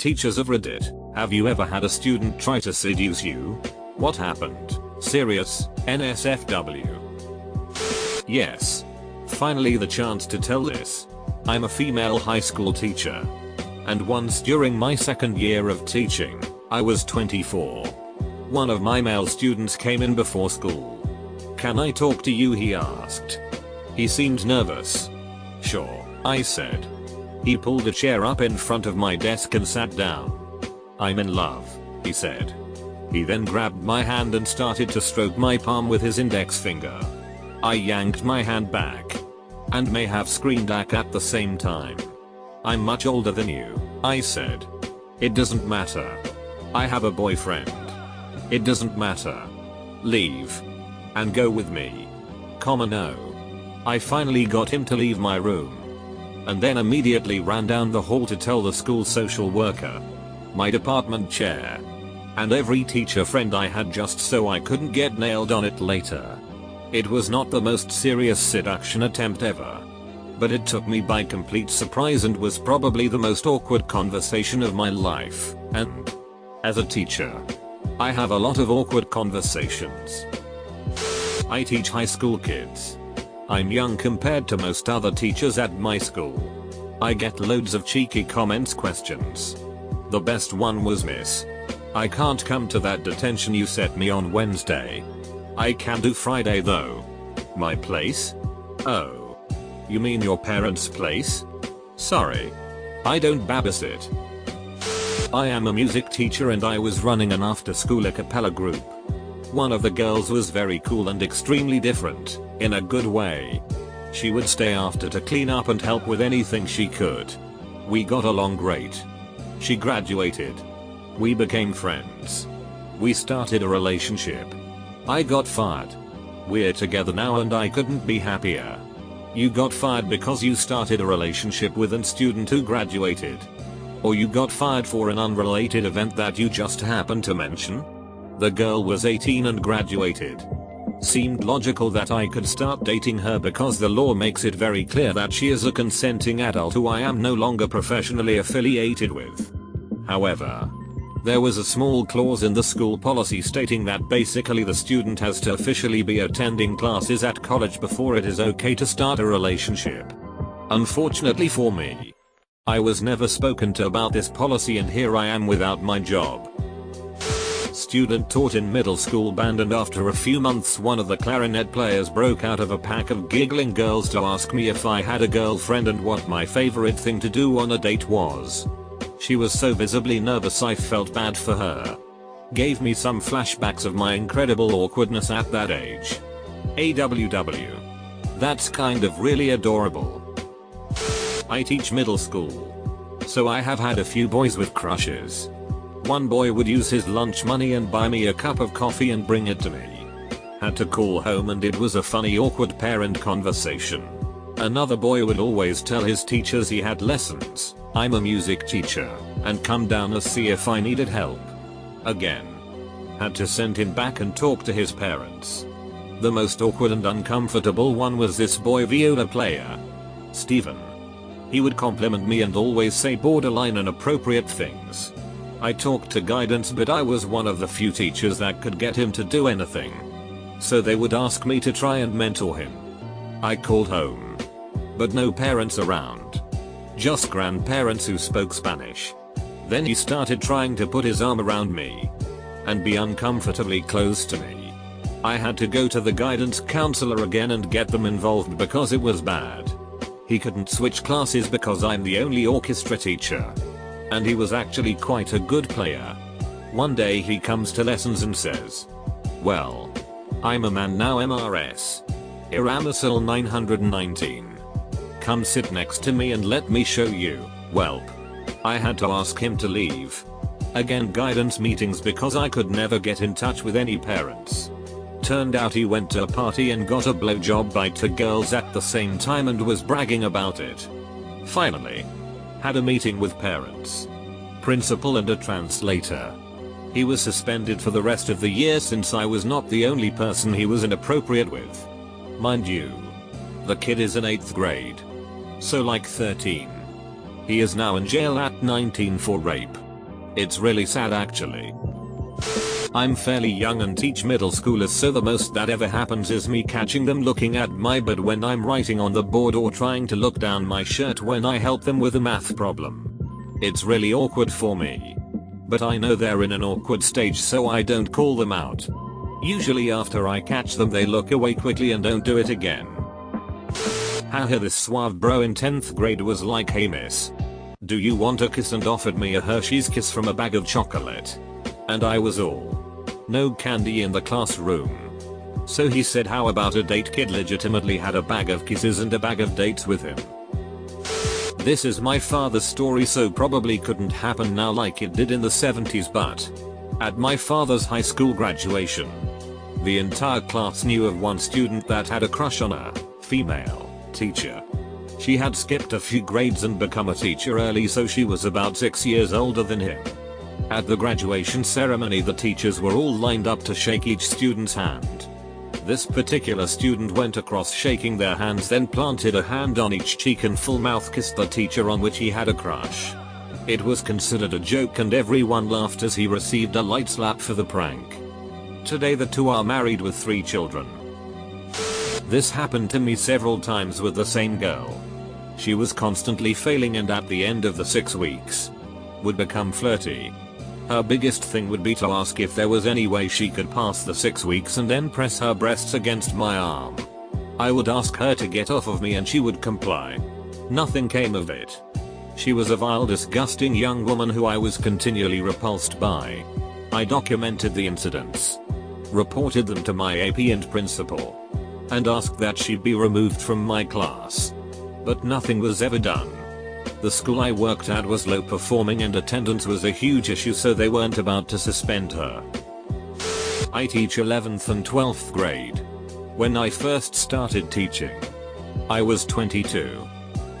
teachers of Reddit, have you ever had a student try to seduce you? What happened? Serious, NSFW. Yes. Finally the chance to tell this. I'm a female high school teacher. And once during my second year of teaching, I was 24. One of my male students came in before school. "Can I talk to you?" he asked. He seemed nervous. "Sure," I said. He pulled a chair up in front of my desk and sat down. "I'm in love," he said. He then grabbed my hand and started to stroke my palm with his index finger. I yanked my hand back and may have screamed "ack" at the same time. "I'm much older than you," I said. "It doesn't matter. I have a boyfriend." "It doesn't matter. Leave and go with me." No. I finally got him to leave my room and then immediately ran down the hall to tell the school social worker, my department chair, and every teacher friend I had, just so I couldn't get nailed on it later. It was not the most serious seduction attempt ever, but it took me by complete surprise and was probably the most awkward conversation of my life. And as a teacher, I have a lot of awkward conversations. I teach high school kids. I'm young compared to most other teachers at my school. I get loads of cheeky comments, questions. The best one was, "Miss, I can't come to that detention you set me on Wednesday. I can do Friday though." "My place? Oh. You mean your parents' place? Sorry. I don't babysit." I am a music teacher and I was running an after-school a cappella group. One of the girls was very cool and extremely different, in a good way. She would stay after to clean up and help with anything she could. We got along great. She graduated. We became friends. We started a relationship. I got fired. We're together now and I couldn't be happier. You got fired because you started a relationship with a student who graduated? Or you got fired for an unrelated event that you just happened to mention? The girl was 18 and graduated. Seemed logical that I could start dating her because the law makes it very clear that she is a consenting adult who I am no longer professionally affiliated with. However, there was a small clause in the school policy stating that basically the student has to officially be attending classes at college before it is okay to start a relationship. Unfortunately for me, I was never spoken to about this policy and here I am without my job. Student taught in middle school band and after a few months one of the clarinet players broke out of a pack of giggling girls to ask me if I had a girlfriend and what my favorite thing to do on a date was. She was so visibly nervous I felt bad for her. Gave me some flashbacks of my incredible awkwardness at that age. AWW. That's kind of really adorable. I teach middle school, so I have had a few boys with crushes. One boy would use his lunch money and buy me a cup of coffee and bring it to me. Had to call home and it was a funny awkward parent conversation. Another boy would always tell his teachers he had lessons, I'm a music teacher, and come down to see if I needed help. Again. Had to send him back and talk to his parents. The most awkward and uncomfortable one was this boy viola player, Steven. He would compliment me and always say borderline inappropriate things. I talked to guidance but I was one of the few teachers that could get him to do anything. So they would ask me to try and mentor him. I called home, but no parents around. Just grandparents who spoke Spanish. Then he started trying to put his arm around me and be uncomfortably close to me. I had to go to the guidance counselor again and get them involved because it was bad. He couldn't switch classes because I'm the only orchestra teacher. And he was actually quite a good player. One day he comes to lessons and says, "Well, I'm a man now, MRS. Iramisil 919. Come sit next to me and let me show you, whelp." I had to ask him to leave. Again guidance meetings because I could never get in touch with any parents. Turned out he went to a party and got a blowjob by 2 girls at the same time and was bragging about it. Finally, had a meeting with parents, principal and a translator. He was suspended for the rest of the year since I was not the only person he was inappropriate with. Mind you, the kid is in 8th grade. So like 13. He is now in jail at 19 for rape. It's really sad actually. I'm fairly young and teach middle schoolers, so the most that ever happens is me catching them looking at my butt when I'm writing on the board or trying to look down my shirt when I help them with a math problem. It's really awkward for me. But I know they're in an awkward stage, so I don't call them out. Usually after I catch them they look away quickly and don't do it again. Haha, this suave bro in 10th grade was like, "Hey miss, do you want a kiss?" and offered me a Hershey's Kiss from a bag of chocolate. And I was all, no candy in the classroom. So he said, "How about a date?" Kid legitimately had a bag of kisses and a bag of dates with him. This is my father's story, so probably couldn't happen now like it did in the 70s, but at my father's high school graduation, the entire class knew of one student that had a crush on a female teacher. She had skipped a few grades and become a teacher early, so she was about 6 years older than him. At the graduation ceremony, the teachers were all lined up to shake each student's hand. This particular student went across shaking their hands, then planted a hand on each cheek and full mouth kissed the teacher on which he had a crush. It was considered a joke and everyone laughed as he received a light slap for the prank. Today the two are married with 3 children. This happened to me several times with the same girl. She was constantly failing and at the end of the 6 weeks would become flirty. Her biggest thing would be to ask if there was any way she could pass the 6 weeks and then press her breasts against my arm. I would ask her to get off of me and she would comply. Nothing came of it. She was a vile, disgusting young woman who I was continually repulsed by. I documented the incidents, reported them to my AP and principal, and asked that she be removed from my class. But nothing was ever done. The school I worked at was low performing and attendance was a huge issue, so they weren't about to suspend her. I teach 11th and 12th grade. When I first started teaching, I was 22.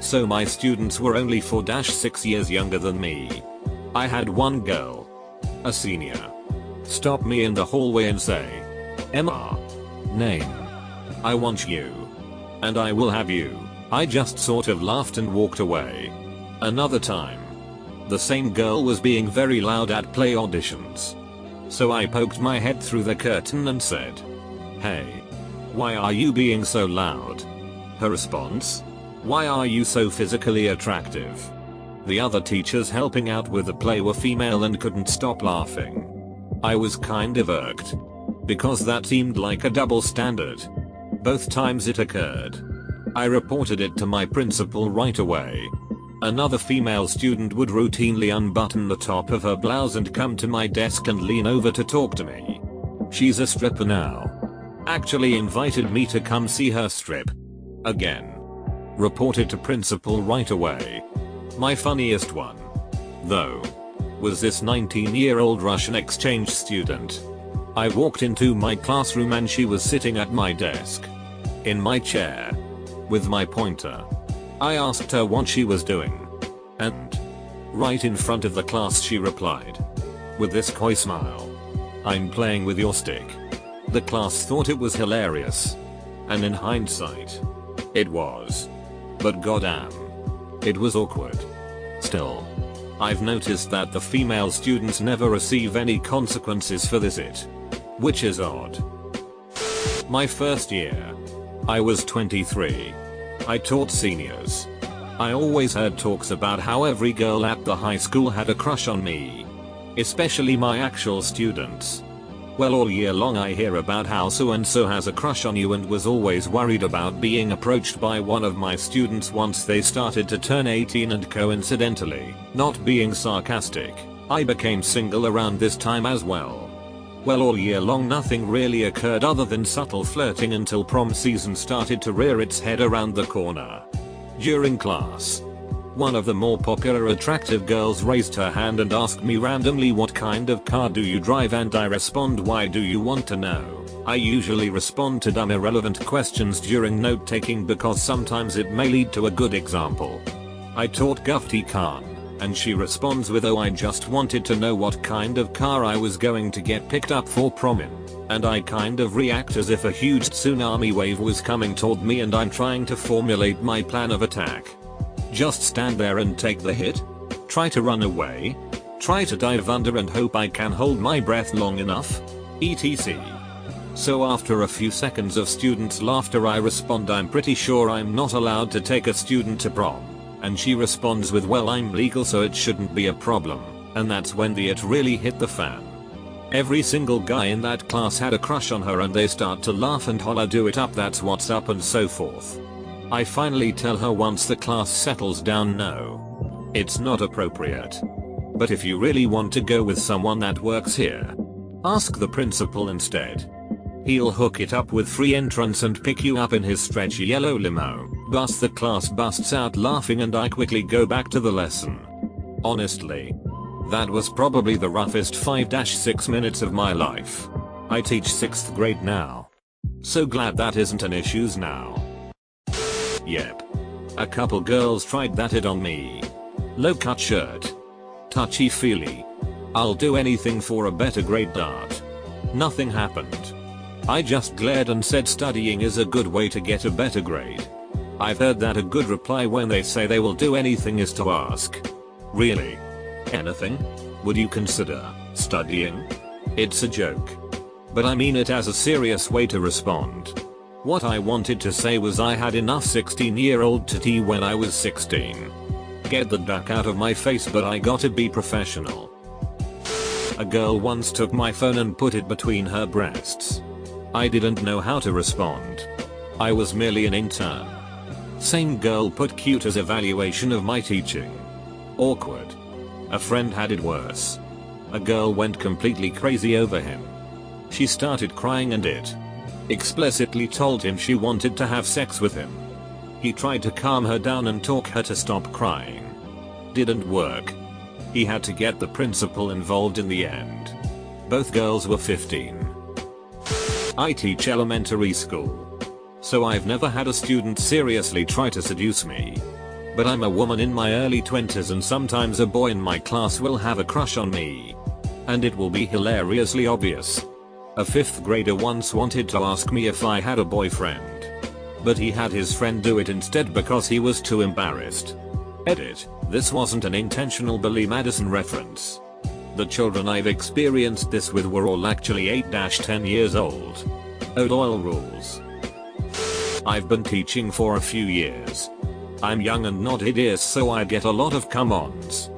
So my students were only 4-6 years younger than me. I had one girl, a senior, stop me in the hallway and say, "Emma, name, I want you. And I will have you." I just sort of laughed and walked away. Another time, the same girl was being very loud at play auditions. So I poked my head through the curtain and said, "Hey, why are you being so loud?" Her response, "Why are you so physically attractive?" The other teachers helping out with the play were female and couldn't stop laughing. I was kind of irked, because that seemed like a double standard. Both times it occurred, I reported it to my principal right away. Another female student would routinely unbutton the top of her blouse and come to my desk and lean over to talk to me. She's a stripper now. Actually invited me to come see her strip. Again. Reported to principal right away. My funniest one, though, was this 19-year-old Russian exchange student. I walked into my classroom and she was sitting at my desk, in my chair, with my pointer. I asked her what she was doing, and right in front of the class she replied, with this coy smile, "I'm playing with your stick." The class thought it was hilarious, and in hindsight, it was. But goddamn, it was awkward. Still, I've noticed that the female students never receive any consequences for this which is odd. My first year, I was 23. I taught seniors. I always heard talks about how every girl at the high school had a crush on me, especially my actual students. Well, all year long I hear about how so and so has a crush on you and was always worried about being approached by one of my students once they started to turn 18, and coincidentally, not being sarcastic, I became single around this time as well. Well, all year long nothing really occurred other than subtle flirting until prom season started to rear its head around the corner. During class, one of the more popular attractive girls raised her hand and asked me randomly, "What kind of car do you drive?" and I respond, "Why do you want to know?" I usually respond to dumb irrelevant questions during note taking because sometimes it may lead to a good example. I taught Gufti Khan, and she responds with, "Oh, I just wanted to know what kind of car I was going to get picked up for prom in." And I kind of react as if a huge tsunami wave was coming toward me and I'm trying to formulate my plan of attack. Just stand there and take the hit? Try to run away? Try to dive under and hope I can hold my breath long enough. etc. So after a few seconds of students' laughter I respond, I'm pretty sure I'm not allowed to take a student to prom. And she responds with, well, I'm legal so it shouldn't be a problem. And that's when it really hit the fan. Every single guy in that class had a crush on her and they start to laugh and holler, do it up, that's what's up, and so forth. I finally tell her once the class settles down, no, it's not appropriate. But if you really want to go with someone that works here, ask the principal instead. He'll hook it up with free entrance and pick you up in his stretchy yellow limo. Bus. The class busts out laughing and I quickly go back to the lesson. Honestly, that was probably the roughest 5-6 minutes of my life. I teach 6th grade now. So glad that isn't an issue now. Yep. A couple girls tried that on me. Low cut shirt. Touchy feely. I'll do anything for a better grade dart. Nothing happened. I just glared and said studying is a good way to get a better grade. I've heard that a good reply when they say they will do anything is to ask, really? Anything? Would you consider studying? It's a joke. But I mean it as a serious way to respond. What I wanted to say was I had enough 16-year-old titty when I was 16. Get the duck out of my face, but I gotta be professional. A girl once took my phone and put it between her breasts. I didn't know how to respond. I was merely an intern. Same girl put cute as evaluation of my teaching. Awkward. A friend had it worse. A girl went completely crazy over him. She started crying and explicitly told him she wanted to have sex with him. He tried to calm her down and talk her to stop crying. Didn't work. He had to get the principal involved in the end. Both girls were 15. I teach elementary school. So I've never had a student seriously try to seduce me. But I'm a woman in my early 20s and sometimes a boy in my class will have a crush on me. And it will be hilariously obvious. A 5th grader once wanted to ask me if I had a boyfriend. But he had his friend do it instead because he was too embarrassed. Edit. This wasn't an intentional Billy Madison reference. The children I've experienced this with were all actually 8-10 years old. Oil rules. I've been teaching for a few years. I'm young and not hideous, so I get a lot of come-ons.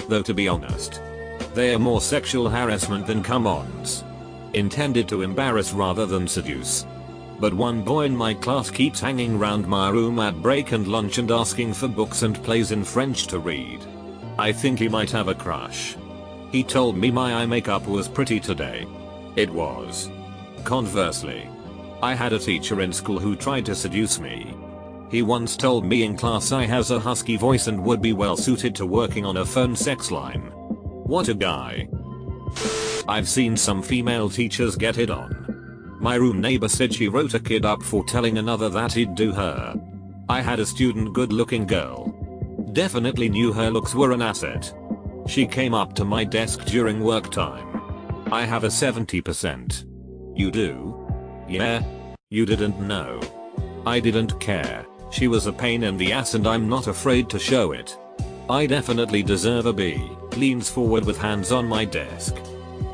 Though to be honest, they are more sexual harassment than come-ons. Intended to embarrass rather than seduce. But one boy in my class keeps hanging round my room at break and lunch and asking for books and plays in French to read. I think he might have a crush. He told me my eye makeup was pretty today. It was. Conversely, I had a teacher in school who tried to seduce me. He once told me in class I has a husky voice and would be well suited to working on a phone sex line. What a guy. I've seen some female teachers get it on. My room neighbor said she wrote a kid up for telling another that he'd do her. I had a student, good looking girl. Definitely knew her looks were an asset. She came up to my desk during work time. I have a 70%. You do? Yeah? You didn't know. I didn't care. She was a pain in the ass and I'm not afraid to show it. I definitely deserve a B. Leans forward with hands on my desk.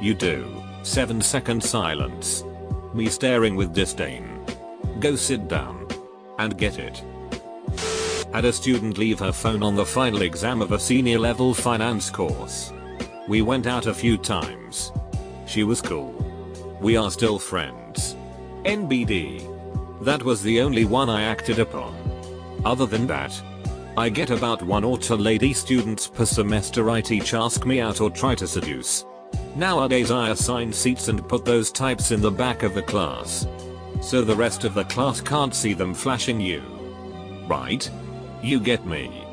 You do. 7-second silence. Me staring with disdain. Go sit down. And get it. Had a student leave her phone on the final exam of a senior level finance course. We went out a few times. She was cool. We are still friends. NBD. That was the only one I acted upon. Other than that, I get about 1 or 2 lady students per semester I teach ask me out or try to seduce. Nowadays I assign seats and put those types in the back of the class. So the rest of the class can't see them flashing you. Right? You get me.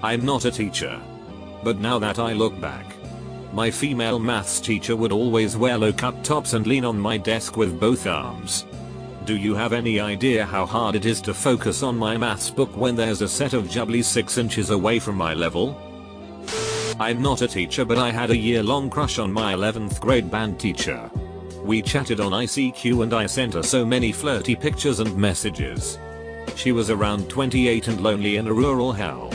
I'm not a teacher. But now that I look back, my female maths teacher would always wear low-cut tops and lean on my desk with both arms. Do you have any idea how hard it is to focus on my maths book when there's a set of jubblies 6 inches away from my level? I'm not a teacher, but I had a year-long crush on my 11th grade band teacher. We chatted on ICQ and I sent her so many flirty pictures and messages. She was around 28 and lonely in a rural hell.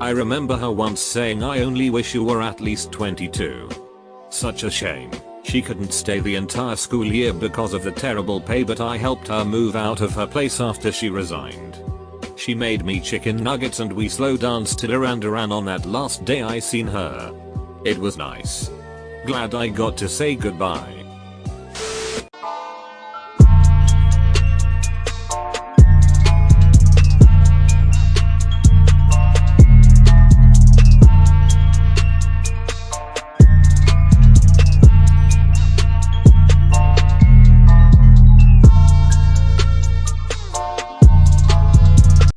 I remember her once saying, "I only wish you were at least 22. Such a shame. She couldn't stay the entire school year because of the terrible pay, but I helped her move out of her place after she resigned. She made me chicken nuggets and we slow danced to Duran Duran on that last day I seen her. It was nice. Glad I got to say goodbye."